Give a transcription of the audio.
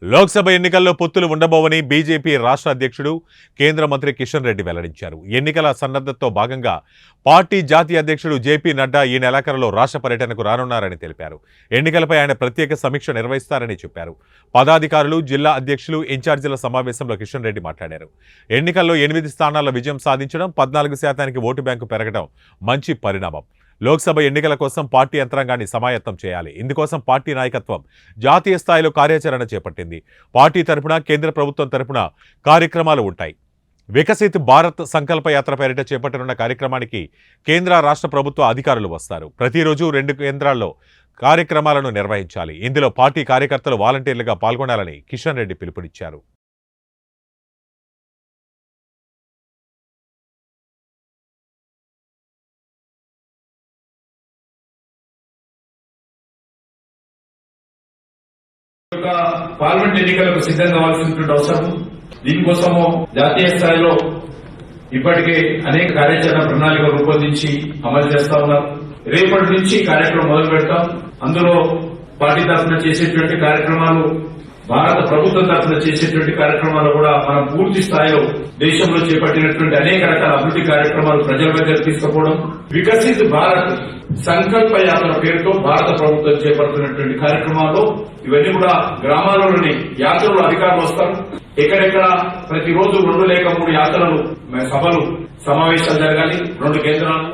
లోక్సభ ఎన్నికల్లో పొత్తులు ఉండబోవని బీజేపీ రాష్ట్ర అధ్యక్షుడు కేంద్ర మంత్రి కిషన్ రెడ్డి వెల్లడించారు. ఎన్నికల సన్నద్ధతతో భాగంగా పార్టీ జాతీయ అధ్యక్షుడు జేపీ నడ్డా ఈ నెలాఖరులో రాష్ట్ర పర్యటనకు రానున్నారని తెలిపారు. ఎన్నికలపై ఆయన ప్రత్యేక సమీక్ష నిర్వహిస్తారని చెప్పారు. పదాధికారులు, జిల్లా అధ్యక్షులు, ఇన్ఛార్జీల సమావేశంలో కిషన్ రెడ్డి మాట్లాడారు. ఎన్నికల్లో 8 స్థానాల్లో విజయం సాధించడం, 14% ఓటు బ్యాంకు పెరగడం మంచి పరిణామం. లోక్సభ ఎన్నికల కోసం పార్టీ యంత్రాంగాన్ని సమాయత్తం చేయాలి. ఇందుకోసం పార్టీ నాయకత్వం జాతీయ స్థాయిలో కార్యాచరణ చేపట్టింది. పార్టీ తరపున, కేంద్ర ప్రభుత్వం తరపున కార్యక్రమాలు ఉంటాయి. వికసిత్ భారత్ సంకల్ప యాత్ర పేరిట చేపట్టనున్న కార్యక్రమానికి కేంద్ర, రాష్ట్ర ప్రభుత్వ అధికారులు వస్తారు. ప్రతిరోజు 2 కేంద్రాల్లో కార్యక్రమాలను నిర్వహించాలి. ఇందులో పార్టీ కార్యకర్తలు వాలంటీర్లుగా పాల్గొనాలని కిషన్ రెడ్డి పిలుపునిచ్చారు. పార్లమెంట్ ఎన్నికలకు సిద్ధం కావాల్సినటువంటి అవసరం. దీనికోసము జాతీయ స్థాయిలో ఇప్పటికే అనేక కార్యాచరణ ప్రణాళికలు రూపొందించి అమలు చేస్తా ఉన్నారు. రేపటి నుంచి కార్యక్రమం మొదలు పెడతాం. అందులో పార్టీ తరఫున చేసేటువంటి కార్యక్రమాలు, భారత ప్రభుత్వం తరఫున చేసేటువంటి కార్యక్రమాలు కూడా మనం పూర్తి స్థాయిలో దేశంలో చేపట్టినటువంటి అనేక రకాల అభివృద్ధి కార్యక్రమాలు ప్రజల మధ్య తీసుకుపోవడం, వికసిత్ భారత్ సంకల్ప యాత్ర పేరుతో భారత ప్రభుత్వం చేపడుతున్నటువంటి కార్యక్రమాల్లో ఇవన్నీ కూడా గ్రామాలలోని యాత్రలు అధికారులు వస్తారు. ఎక్కడెక్కడ ప్రతిరోజు 2 లేక 3 యాత్రలు, సభలు, సమావేశాలు జరగాలి 2 కేంద్రాలు.